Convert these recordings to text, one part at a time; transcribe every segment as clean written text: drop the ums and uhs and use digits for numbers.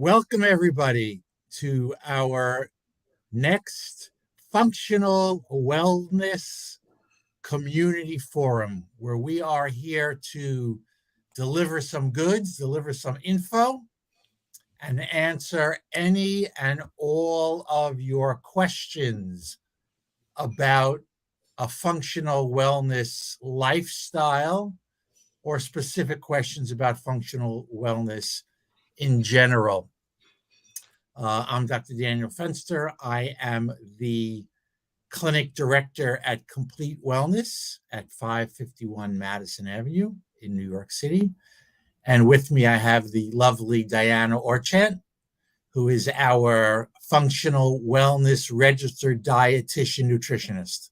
Welcome, everybody, to our next Functional Wellness Community Forum, where we are here to deliver some goods, deliver some info, and answer any and all of your questions about a functional wellness lifestyle or specific questions about functional wellness in general. I'm Dr. Daniel Fenster. I am the clinic director at Complete Wellness at 551 Madison Avenue in New York City. And with me, I have the lovely Diana Orchant, who is our functional wellness registered dietitian nutritionist.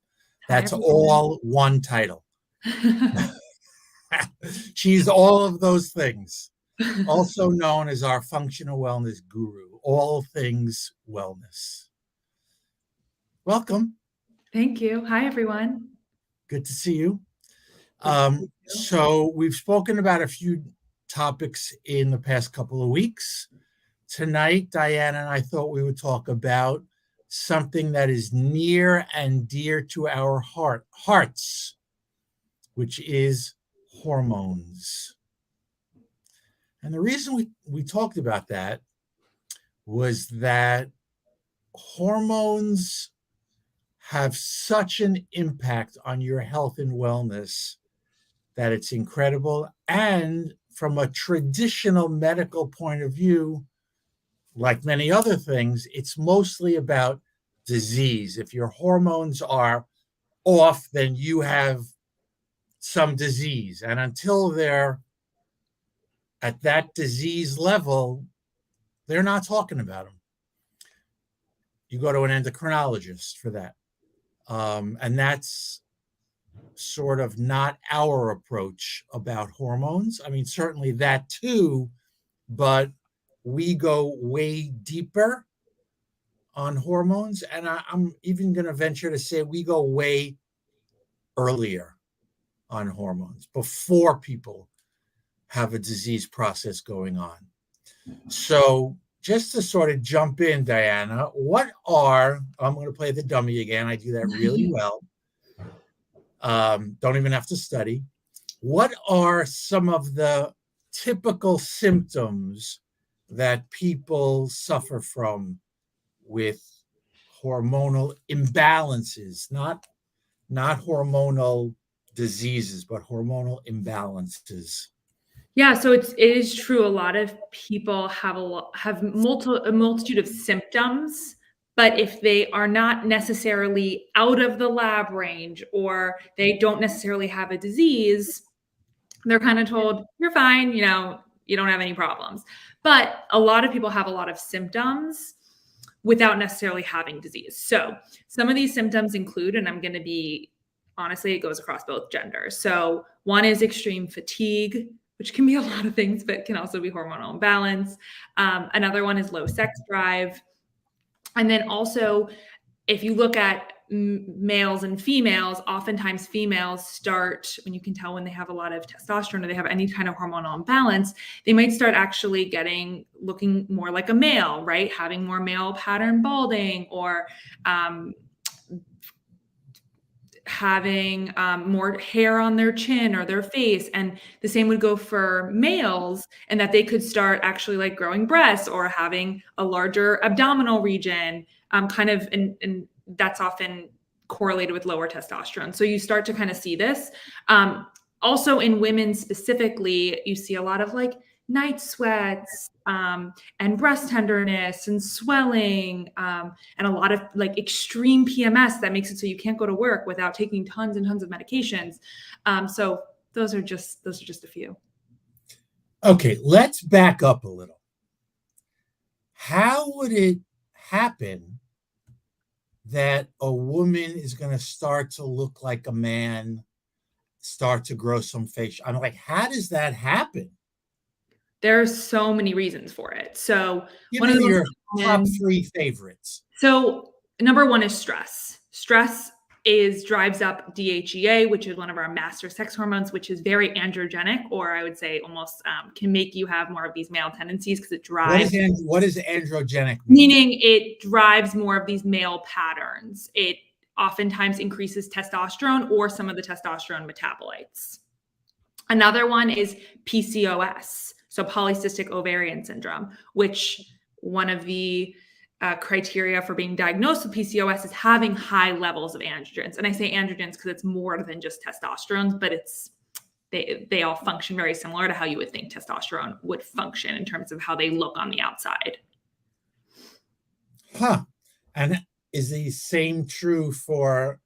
That's all one title. She's all of those things, also known as our functional wellness guru, all things wellness. Welcome. Thank you. Hi, everyone. Good to see you. So we've spoken about a few topics in the past couple of weeks. Tonight, Diana and I thought we would talk about something that is near and dear to our hearts, which is hormones. And the reason we talked about that was that hormones have such an impact on your health and wellness that it's incredible. And from a traditional medical point of view, like many other things, it's mostly about disease. If your hormones are off, then you have some disease. And until they're at that disease level, they're not talking about them. You go to an endocrinologist for that. And that's sort of not our approach about hormones. I mean, certainly that too, but we go way deeper on hormones. And I'm even going to venture to say we go way earlier on hormones before people have a disease process going on. So just to sort of jump in, Diana, I'm going to play the dummy again. I do that really well. Don't even have to study. What are some of the typical symptoms that people suffer from with hormonal imbalances, not hormonal diseases, but hormonal imbalances? Yeah, so it is true. A lot of people have a multitude of symptoms, but if they are not necessarily out of the lab range or they don't necessarily have a disease, they're kind of told, you're fine, you don't have any problems. But a lot of people have a lot of symptoms without necessarily having disease. So some of these symptoms include, and I'm going to be, honestly, it goes across both genders. So one is extreme fatigue, which can be a lot of things, but can also be hormonal imbalance. Another one is low sex drive. And then also, if you look at males and females, oftentimes females start, when you can tell when they have a lot of testosterone or they have any kind of hormonal imbalance, they might start actually looking more like a male, right? Having more male pattern balding or having more hair on their chin or their face. And the same would go for males, and that they could start actually like growing breasts or having a larger abdominal region, and that's often correlated with lower testosterone. So you start to kind of see this. Also in women specifically, you see a lot of like night sweats and breast tenderness and swelling and a lot of like extreme PMS that makes it so you can't go to work without taking tons and tons of medications. So those are just a few. Okay, let's back up a little. How would it happen that a woman is going to start to look like a man, start to grow some facial? I'm like, how does that happen? There's so many reasons for it. So one of your top 3 favorites. So number one is stress. Stress drives up DHEA, which is one of our master sex hormones, which is very androgenic, or I would say almost can make you have more of these male tendencies because it drives. What is androgenic mean? Meaning it drives more of these male patterns. It oftentimes increases testosterone or some of the testosterone metabolites. Another one is PCOS, so polycystic ovarian syndrome, which one of the criteria for being diagnosed with PCOS is having high levels of androgens. And I say androgens because it's more than just testosterone, but they all function very similar to how you would think testosterone would function in terms of how they look on the outside. Huh. And is the same true for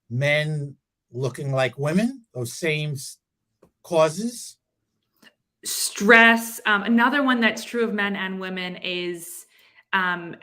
men looking like women? Those same causes? Stress. Another one that's true of men and women is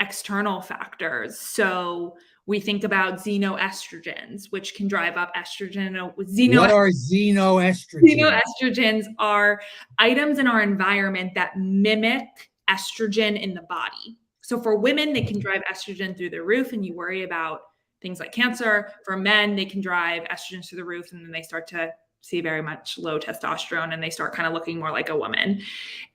external factors. So we think about xenoestrogens, which can drive up estrogen. What are xenoestrogens? Xenoestrogens are items in our environment that mimic estrogen in the body. So for women, they can drive estrogen through the roof, and you worry about things like cancer. For men, they can drive estrogen through the roof, and then they start to see very much low testosterone, and they start kind of looking more like a woman.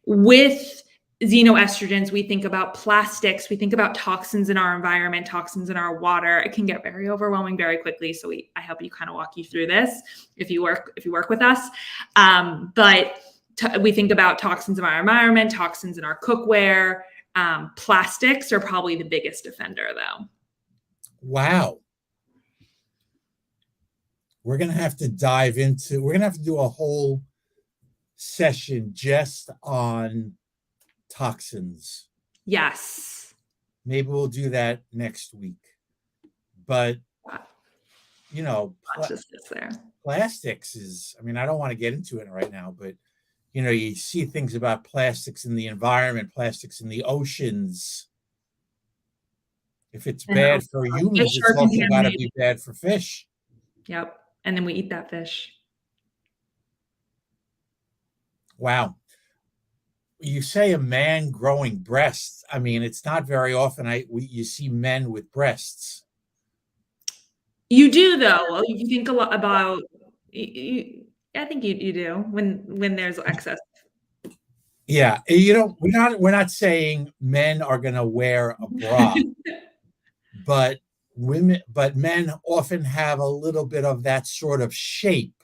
With xenoestrogens, we think about plastics, we think about toxins in our environment, toxins in our water. It can get very overwhelming very quickly. So I help you kind of walk you through this if you work with us. We think about toxins in our environment, toxins in our cookware. Plastics are probably the biggest offender, though. Wow. We're going to have to do a whole session just on toxins. Yes. Maybe we'll do that next week. But, plastics is, I don't want to get into it right now, but, you see things about plastics in the environment, plastics in the oceans. If it's bad for humans, it's also got to be bad for fish. Yep. And then we eat that fish. Wow. You say a man growing breasts. It's not very often you see men with breasts. You do, though. Well, you think a lot about. I think you do when there's excess. Yeah, we're not saying men are going to wear a bra, but men often have a little bit of that sort of shape.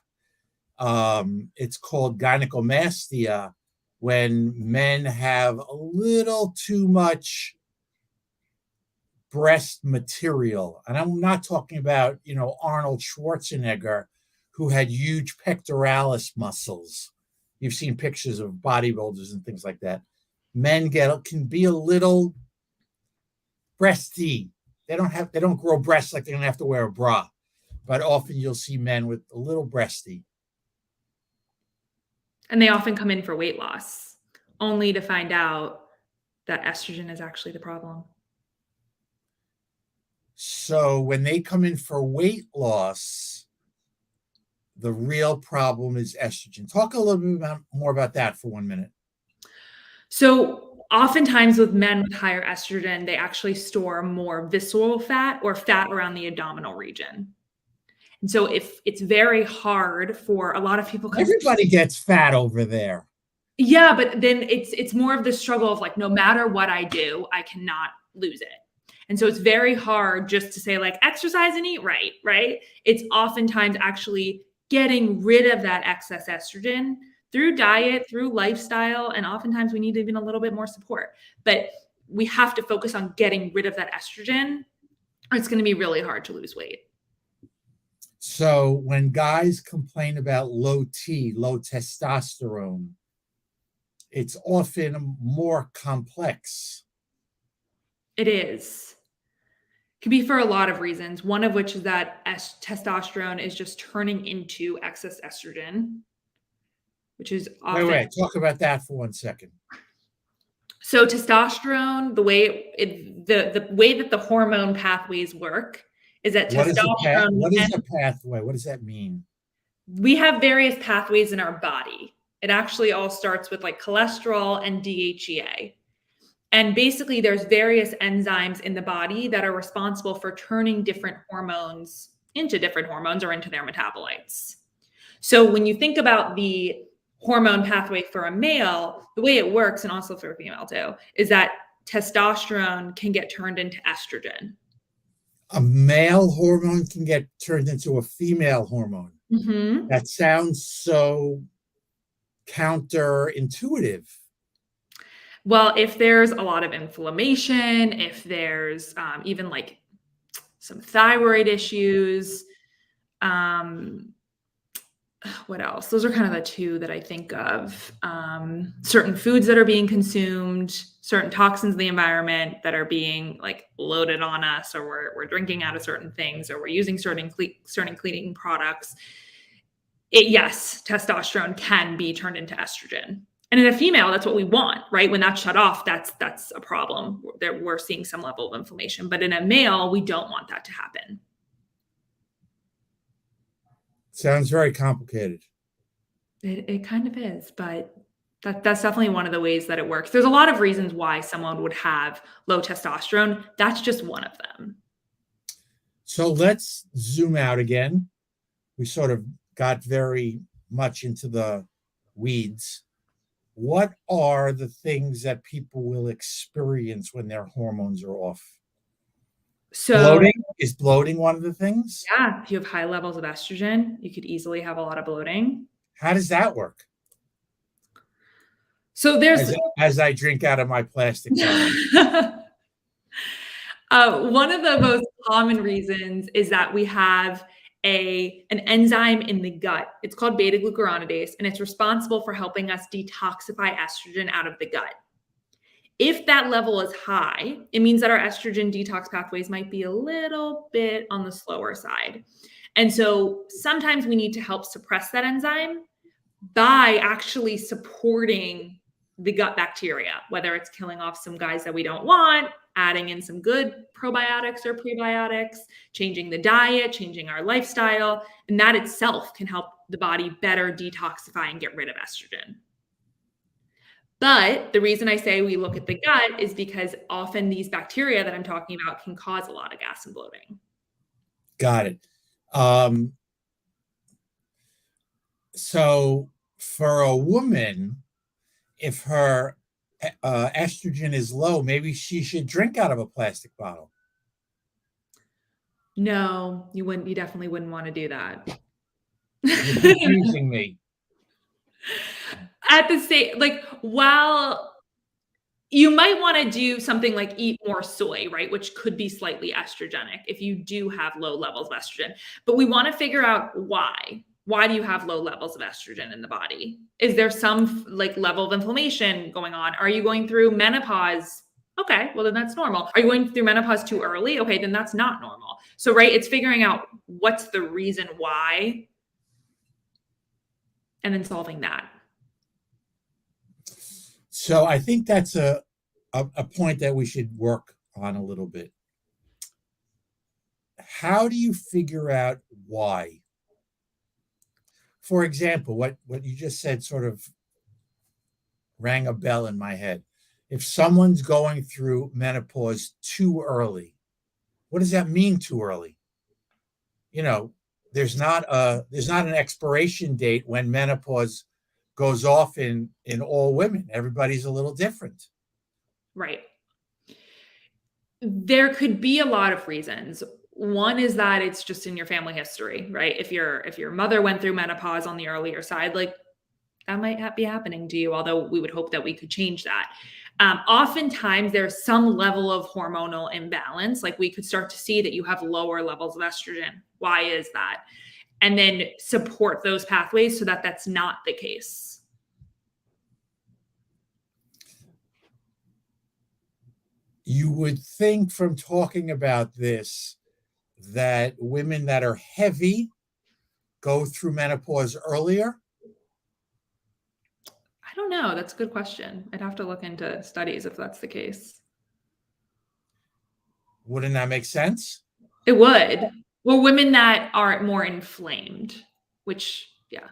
It's called gynecomastia, when men have a little too much breast material. And I'm not talking about, Arnold Schwarzenegger, who had huge pectoralis muscles. You've seen pictures of bodybuilders and things like that. Men can be a little breasty. They don't grow breasts like they're going to have to wear a bra. But often you'll see men with a little breasty. And they often come in for weight loss, only to find out that estrogen is actually the problem. So when they come in for weight loss, the real problem is estrogen. Talk a little bit more about that for 1 minute. So oftentimes with men with higher estrogen, they actually store more visceral fat or fat around the abdominal region. And so if it's very hard for a lot of people. Everybody gets fat over there. Yeah, but then it's more of the struggle of no matter what I do, I cannot lose it. And so it's very hard just to say exercise and eat right? It's oftentimes actually getting rid of that excess estrogen through diet, through lifestyle, and oftentimes we need even a little bit more support. But we have to focus on getting rid of that estrogen, or it's going to be really hard to lose weight. So when guys complain about low testosterone, it's often more complex. It is. It can be for a lot of reasons, one of which is that testosterone is just turning into excess estrogen, which is often... Wait, talk about that for 1 second. So testosterone, the way that the hormone pathways work is that testosterone... What is a pathway? What does that mean? We have various pathways in our body. It actually all starts with cholesterol and DHEA. And basically there's various enzymes in the body that are responsible for turning different hormones into different hormones or into their metabolites. So when you think about the hormone pathway for a male, the way it works, and also for a female too, is that testosterone can get turned into estrogen. A male hormone can get turned into a female hormone. Mm-hmm. That sounds so counterintuitive. Well, if there's a lot of inflammation, if there's even like some thyroid issues, what else? Those are kind of the two that I think of. Certain foods that are being consumed, certain toxins in the environment that are being like loaded on us, or we're drinking out of certain things, or we're using certain cleaning products. Yes, testosterone can be turned into estrogen. And in a female, that's what we want, right? When that's shut off, that's a problem. We're seeing some level of inflammation. But in a male, we don't want that to happen. Sounds very complicated. It kind of is, but that's definitely one of the ways that it works. There's a lot of reasons why someone would have low testosterone. That's just one of them. So let's zoom out again. We sort of got very much into the weeds. What are the things that people will experience when their hormones are off? So bloating? Is bloating one of the things? Yeah, if you have high levels of estrogen, you could easily have a lot of bloating. How does that work? So there's as I drink out of my plastic bottle. One of the most common reasons is that we have an enzyme in the gut. It's called beta glucuronidase, and it's responsible for helping us detoxify estrogen out of the gut. If that level is high, it means that our estrogen detox pathways might be a little bit on the slower side. And so sometimes we need to help suppress that enzyme by actually supporting the gut bacteria, whether it's killing off some guys that we don't want, adding in some good probiotics or prebiotics, changing the diet, changing our lifestyle. And that itself can help the body better detoxify and get rid of estrogen. But the reason I say we look at the gut is because often these bacteria that I'm talking about can cause a lot of gas and bloating. Got it. So for a woman, if her estrogen is low, maybe she should drink out of a plastic bottle. No, you wouldn't. You definitely wouldn't want to do that. You're confusing me. At the same, like, while you might want to do something like eat more soy, right? Which could be slightly estrogenic if you do have low levels of estrogen. But we want to figure out why. Why do you have low levels of estrogen in the body? Is there some like level of inflammation going on? Are you going through menopause? Okay, well then that's normal. Are you going through menopause too early? Okay, then that's not normal. So, right, it's figuring out what's the reason why and then solving that. So I think that's a point that we should work on a little bit. How do you figure out why? For example, what you just said sort of rang a bell in my head. If someone's going through menopause too early, what does that mean too early? You know, there's not an expiration date when menopause goes off in all women. Everybody's a little different. Right. There could be a lot of reasons. One is that it's just in your family history, right? If your mother went through menopause on the earlier side, like that might be happening to you, although we would hope that we could change that. Oftentimes there's some level of hormonal imbalance. Like we could start to see that you have lower levels of estrogen. Why is that? And then support those pathways so that that's not the case. You would think from talking about this that women that are heavy go through menopause earlier. I don't know. That's a good question. I'd have to look into studies if that's the case. Wouldn't that make sense? It would. Well, women that are more inflamed, which, yeah.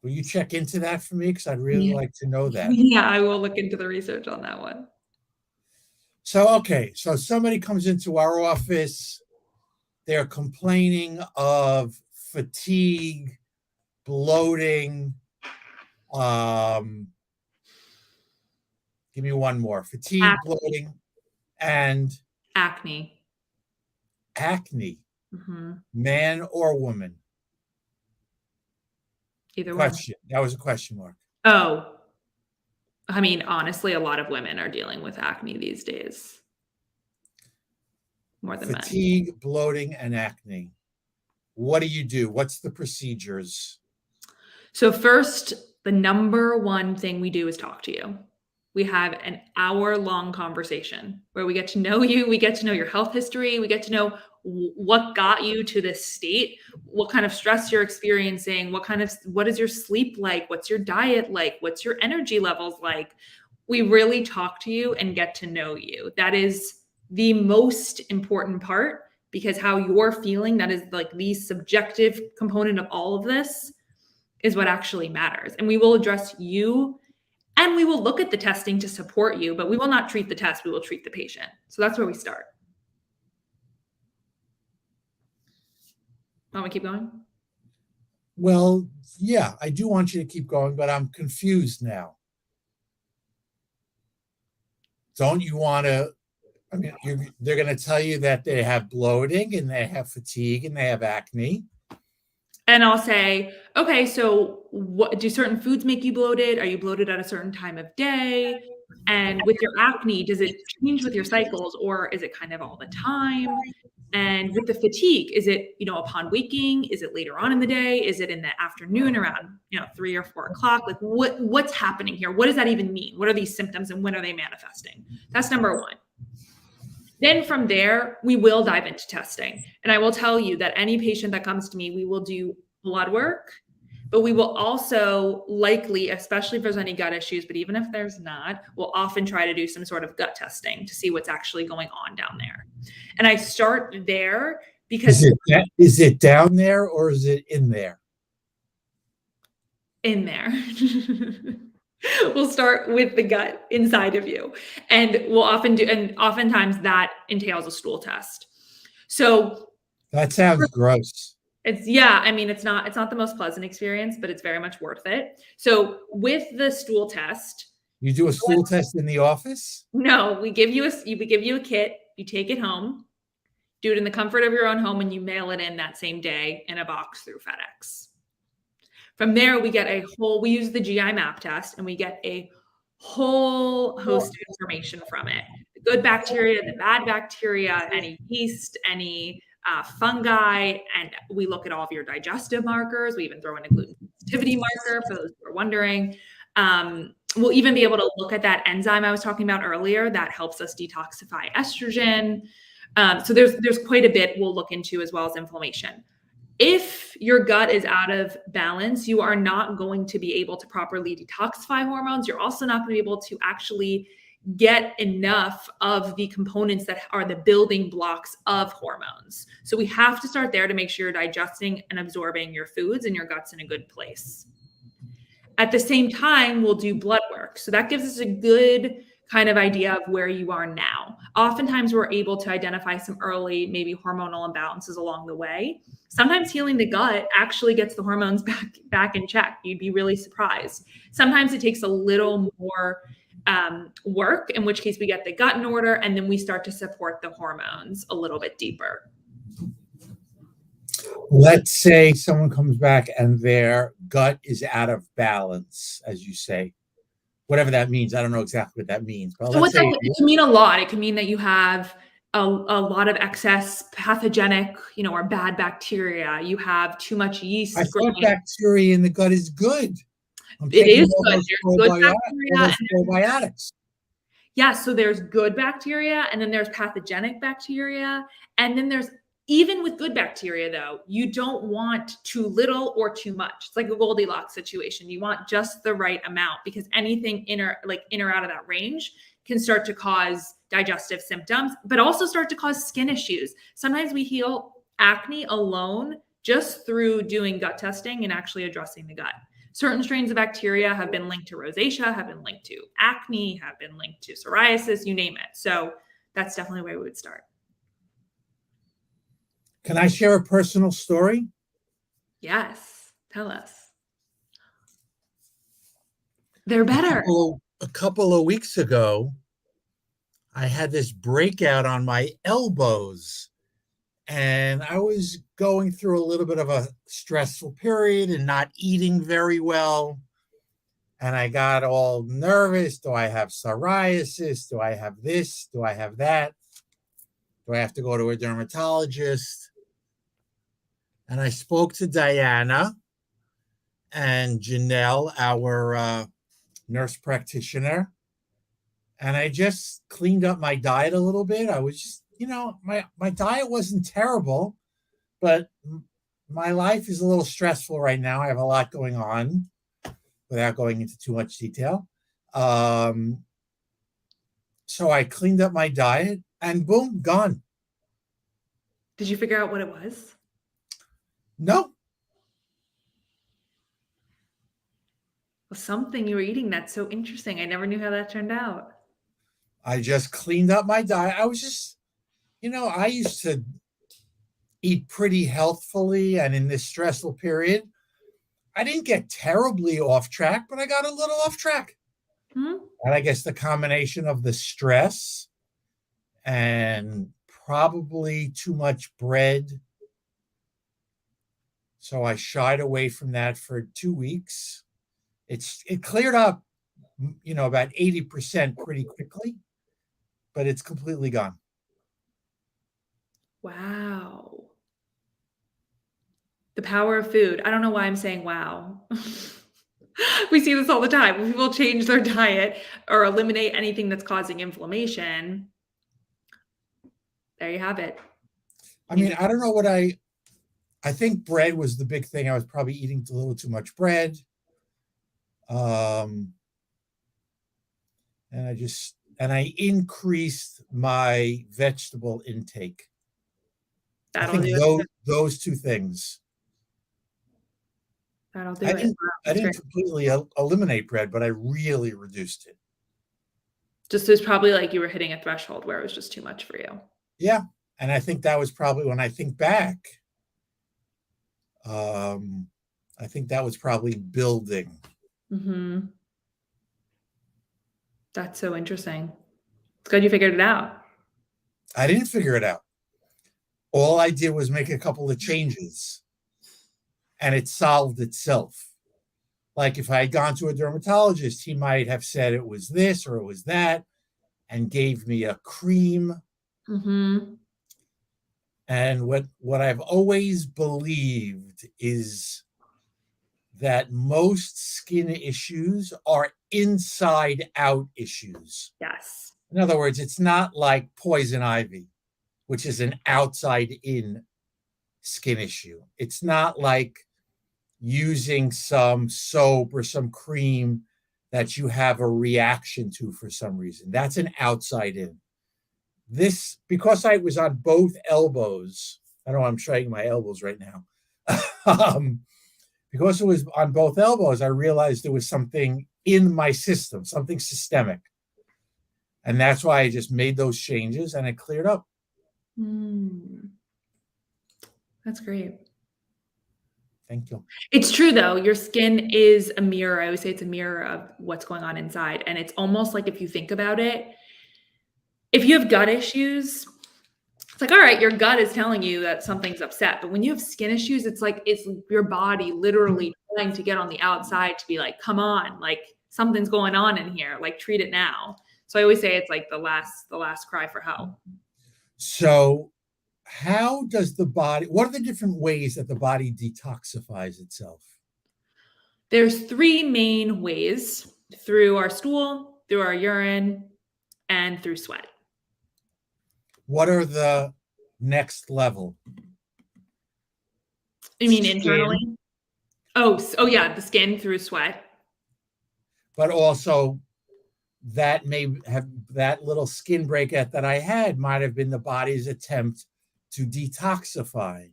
Will you check into that for me? Because I'd really like to know that. Yeah, I will look into the research on that one. So somebody comes into our office, they're complaining of fatigue, bloating, give me one more, fatigue, bloating, and Acne. acne, Mm-hmm. man or woman? Either one. Question. That was a question mark. Oh, I mean, honestly, a lot of women are dealing with acne these days. More than men. Fatigue, bloating, and acne. What do you do? What's the procedures? So first, the number one thing we do is talk to you. We have an hour-long conversation where we get to know you, we get to know your health history, we get to know what got you to this state, what kind of stress you're experiencing, what is your sleep like, what's your diet like, what's your energy levels like. We really talk to you and get to know you. That is the most important part, because how you're feeling, that is like the subjective component of all of this, is what actually matters. And we will address you, and we will look at the testing to support you, but we will not treat the test, we will treat the patient. So that's where we start. Want me to keep going? Well, yeah, I do want you to keep going, but I'm confused now. Don't you want to? I mean, they're going to tell you that they have bloating and they have fatigue and they have acne. And I'll say, okay, so what do certain foods make you bloated? Are you bloated at a certain time of day? And with your acne, does it change with your cycles, or is it kind of all the time? And with the fatigue, is it, upon waking? Is it later on in the day? Is it in the afternoon around, 3 or 4 o'clock? Like what's happening here? What does that even mean? What are these symptoms and when are they manifesting? That's number one. Then from there, we will dive into testing. And I will tell you that any patient that comes to me, we will do blood work, but we will also likely, especially if there's any gut issues, but even if there's not, we'll often try to do some sort of gut testing to see what's actually going on down there. And I start there because— Is it down there or is it in there? In there. We'll start with the gut inside of you. And oftentimes that entails a stool test. So that sounds gross. It's not the most pleasant experience, but it's very much worth it. So with the stool test— You do a stool test in the office? No, we give you a kit, you take it home, do it in the comfort of your own home, and you mail it in that same day in a box through FedEx. From there, we use the GI map test, and we get a whole host of information from it. The good bacteria, the bad bacteria, any yeast, any fungi, and we look at all of your digestive markers. We even throw in a gluten sensitivity marker for those who are wondering. We'll even be able to look at that enzyme I was talking about earlier that helps us detoxify estrogen. So there's quite a bit we'll look into, as well as inflammation. If your gut is out of balance, you are not going to be able to properly detoxify hormones. You're also not going to be able to actually get enough of the components that are the building blocks of hormones. So we have to start there to make sure you're digesting and absorbing your foods and your gut's in a good place. At the same time, we'll do blood work. So that gives us a good kind of idea of where you are now. Oftentimes we're able to identify some early, maybe hormonal imbalances along the way. Sometimes healing the gut actually gets the hormones back in check. You'd be really surprised. Sometimes it takes a little more work, in which case we get the gut in order, and then we start to support the hormones a little bit deeper. Let's say someone comes back and their gut is out of balance, as you say. Whatever that means. I don't know exactly what that means. But so it can mean a lot. It can mean that you have a lot of excess pathogenic, or bad bacteria. You have too much yeast. I thought bacteria in the gut is good. It is good. There's good bacteria and probiotics. Yeah, so there's good bacteria, and then there's pathogenic bacteria, and then there's— even with good bacteria, though, you don't want too little or too much. It's like a Goldilocks situation. You want just the right amount, because anything in or out of that range can start to cause digestive symptoms, but also start to cause skin issues. Sometimes we heal acne alone just through doing gut testing and actually addressing the gut. Certain strains of bacteria have been linked to rosacea, have been linked to acne, have been linked to psoriasis, you name it. So that's definitely where we would start. Can I share a personal story? Yes, tell us. They're A better. couple of weeks ago, I had this breakout on my elbows, and I was going through a little bit of a stressful period and not eating very well. And I got all nervous. Do I have psoriasis? Do I have this? Do I have that? Do I have to go to a dermatologist? And I spoke to Diana and Janelle, our nurse practitioner, and I just cleaned up my diet a little bit. I was just, my diet wasn't terrible, but my life is a little stressful right now. I have a lot going on without going into too much detail. So I cleaned up my diet and boom, gone. Did you figure out what it was? No. Well, something you were eating that's so interesting. I never knew how that turned out. I just cleaned up my diet. I was just, I used to eat pretty healthfully, and in this stressful period, I didn't get terribly off track, but I got a little off track. Hmm? And I guess the combination of the stress and probably too much bread. So I shied away from that for 2 weeks. It cleared up, about 80% pretty quickly, but it's completely gone. Wow. The power of food. I don't know why I'm saying wow. We see this all the time. When people change their diet or eliminate anything that's causing inflammation, there you have it. I mean, I don't know what I think bread was the big thing. I was probably eating a little too much bread. And I increased my vegetable intake. I That'll think do it. those two things. That'll do I it. didn't Wow, I that's didn't great. completely eliminate bread, but I really reduced it. Just it was probably like you were hitting a threshold where it was just too much for you. Yeah. And I think that was probably, when I think back, I think that was probably building. Mhm. That's so interesting. It's good you figured it out. I didn't figure it out. All I did was make a couple of changes, and it solved itself. Like if I had gone to a dermatologist, he might have said it was this or it was that and gave me a cream. Mhm. And what I've always believed is that most skin issues are inside out issues. Yes. In other words, it's not like poison ivy, which is an outside in skin issue. It's not like using some soap or some cream that you have a reaction to for some reason. That's an outside in. This, because I was on both elbows, I don't know, I'm showing my elbows right now. Because it was on both elbows, I realized there was something in my system, something systemic. And that's why I just made those changes and it cleared up. Mm. That's great. Thank you. It's true though, your skin is a mirror. I always say it's a mirror of what's going on inside, and it's almost like if you think about it, if you have gut issues, it's like, all right, your gut is telling you that something's upset, but when you have skin issues, it's like it's your body literally trying to get on the outside to be like, come on, like something's going on in here, like treat it now. So I always say it's like the last cry for help. So how does the body, what are the different ways that the body detoxifies itself? There's three main ways: through our stool, through our urine, and through sweat. What are the next level? You mean Skin, internally? Oh yeah, the skin through sweat. but also that may have, that little skin breakout that I had might have been the body's attempt to detoxify.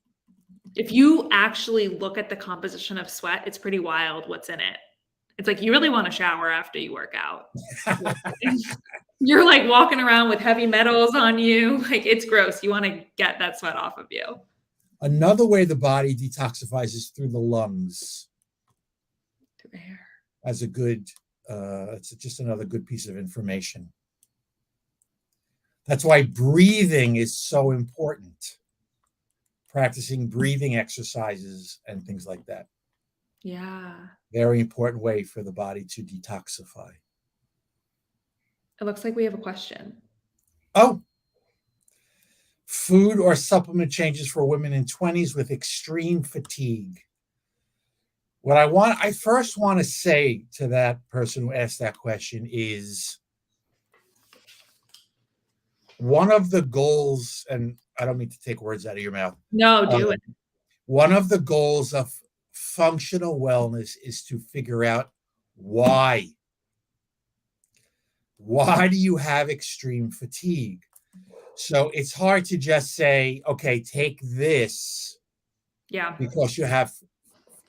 If you actually look at the composition of sweat, it's pretty wild what's in it. It's like you really want to shower after you work out. You're like walking around with heavy metals on you. Like it's gross. You want to get that sweat off of you. Another way the body detoxifies is through the lungs. Through the hair. As a good, it's just another good piece of information. That's why breathing is so important. Practicing breathing exercises and things like that. Yeah. Very important way for the body to detoxify. It looks like we have a question. Oh, food or supplement changes for women in 20s with extreme fatigue. What I first want to say to that person who asked that question is one of the goals, and I don't mean to take words out of your mouth. No, do it. One of the goals of functional wellness is to figure out why. Why do you have extreme fatigue? So it's hard to just say, okay, take this because you have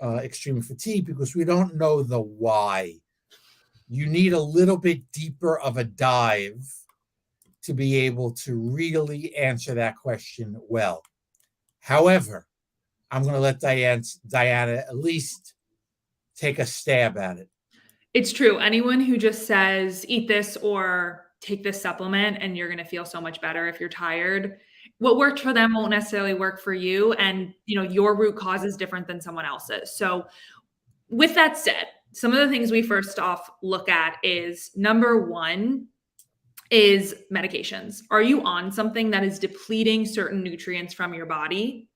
extreme fatigue, because we don't know the why. You need a little bit deeper of a dive to be able to really answer that question well. However, I'm going to let Diana at least take a stab at it. It's true. Anyone who just says, eat this or take this supplement and you're going to feel so much better if you're tired, what worked for them won't necessarily work for you. And, your root cause is different than someone else's. So with that said, some of the things we first off look at is number one is medications. Are you on something that is depleting certain nutrients from your body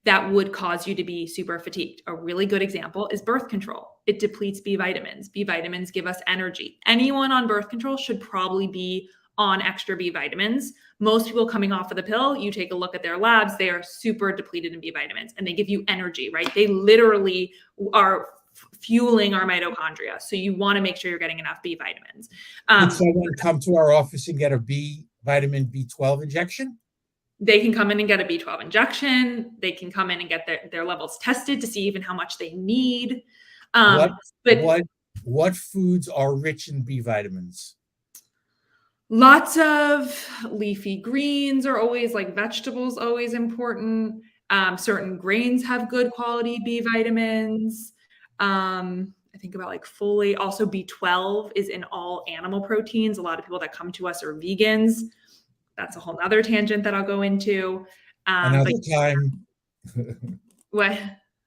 that would cause you to be super fatigued? A really good example is birth control. It depletes B vitamins. B vitamins give us energy. Anyone on birth control should probably be on extra B vitamins. Most people coming off of the pill, you take a look at their labs, they are super depleted in B vitamins and they give you energy, right? They literally are fueling our mitochondria. So you want to make sure you're getting enough B vitamins. Could someone come to our office and get a vitamin B12 injection? They can come in and get a B12 injection. They can come in and get their levels tested to see even how much they need. What foods are rich in B vitamins? Lots of leafy greens are always, like vegetables, always important. Certain grains have good quality B vitamins. I think about like folate. Also, B12 is in all animal proteins. A lot of people that come to us are vegans. That's a whole nother tangent that I'll go into. Another time. What?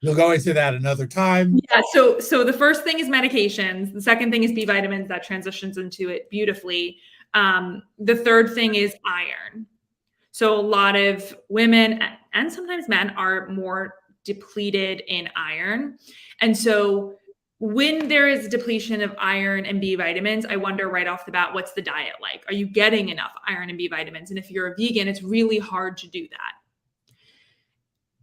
You'll go into that another time. Yeah. So the first thing is medications. The second thing is B vitamins. That transitions into it beautifully. The third thing is iron. So a lot of women and sometimes men are more depleted in iron. And so when there is depletion of iron and B vitamins, I wonder right off the bat, what's the diet like? Are you getting enough iron and B vitamins? And if you're a vegan, it's really hard to do that.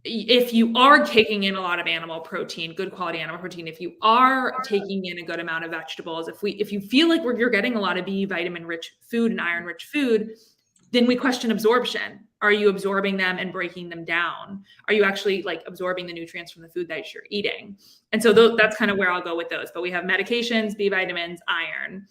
If you are taking in a lot of animal protein, good quality animal protein, if you are taking in a good amount of vegetables, if you feel like you're getting a lot of B vitamin rich food and iron rich food, then we question absorption. Are you absorbing them and breaking them down? Are you actually like absorbing the nutrients from the food that you're eating? And so that's kind of where I'll go with those. But we have medications, B vitamins, iron.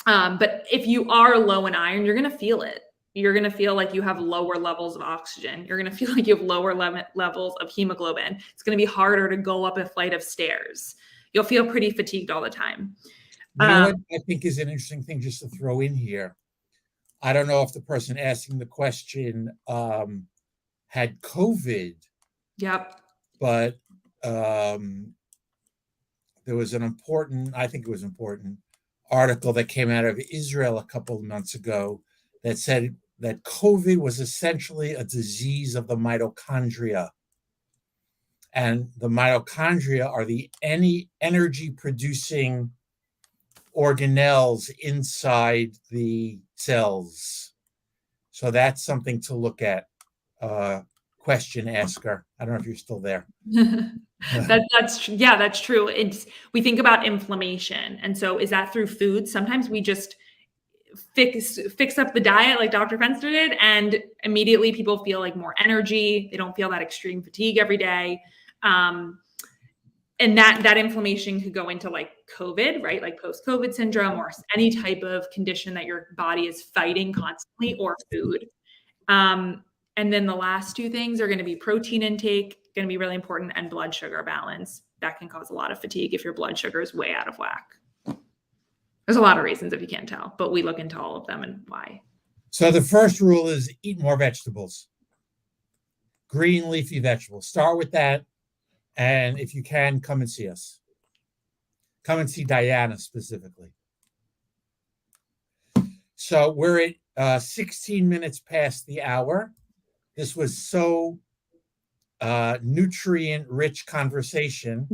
But if you are low in iron, you're going to feel it. You're going to feel like you have lower levels of oxygen. You're going to feel like you have lower levels of hemoglobin. It's going to be harder to go up a flight of stairs. You'll feel pretty fatigued all the time. You know what I think is an interesting thing just to throw in here? I don't know if the person asking the question had COVID. Yep. But there was an important article that came out of Israel a couple of months ago that said that COVID was essentially a disease of the mitochondria. And the mitochondria are the energy producing organelles inside the cells. So that's something to look at. Question asker. I don't know if you're still there. That's true. We think about inflammation. And so is that through food? Sometimes we just fix up the diet like Dr. Fenster did, and immediately people feel like more energy. They don't feel that extreme fatigue every day. and that inflammation could go into like COVID, right? Like post-COVID syndrome or any type of condition that your body is fighting constantly, or food. And then the last two things are going to be protein intake, going to be really important, and blood sugar balance. That can cause a lot of fatigue if your blood sugar is way out of whack. There's a lot of reasons if you can't tell, but we look into all of them and why. So the first rule is eat more vegetables. Green leafy vegetables. Start with that. And if you can, come and see us. Come and see Diana specifically. So we're at 16 minutes past the hour. This was so nutrient-rich conversation.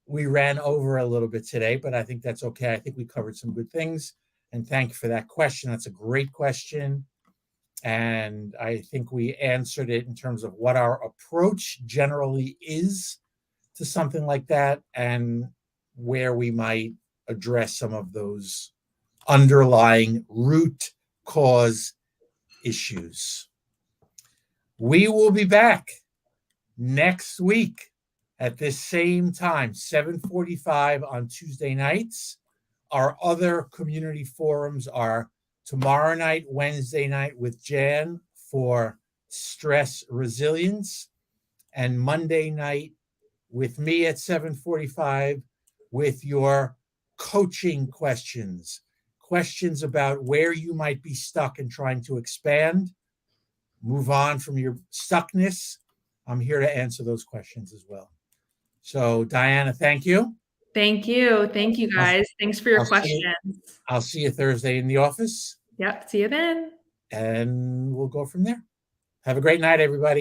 We ran over a little bit today, but I think that's okay. I think we covered some good things. And thank you for that question. That's a great question. And I think we answered it in terms of what our approach generally is to something like that, and where we might address some of those underlying root cause issues. We will be back next week at this same time, 7:45 on Tuesday nights. Our other community forums are tomorrow night, Wednesday night with Jan for stress resilience, and Monday night with me at 7:45 with your coaching questions about where you might be stuck and trying to expand, move on from your stuckness. I'm here to answer those questions as well. So, Diana, thank you. Thank you. Thank you, guys. Thanks for your questions. I'll see you Thursday in the office. Yep. See you then. And we'll go from there. Have a great night, everybody.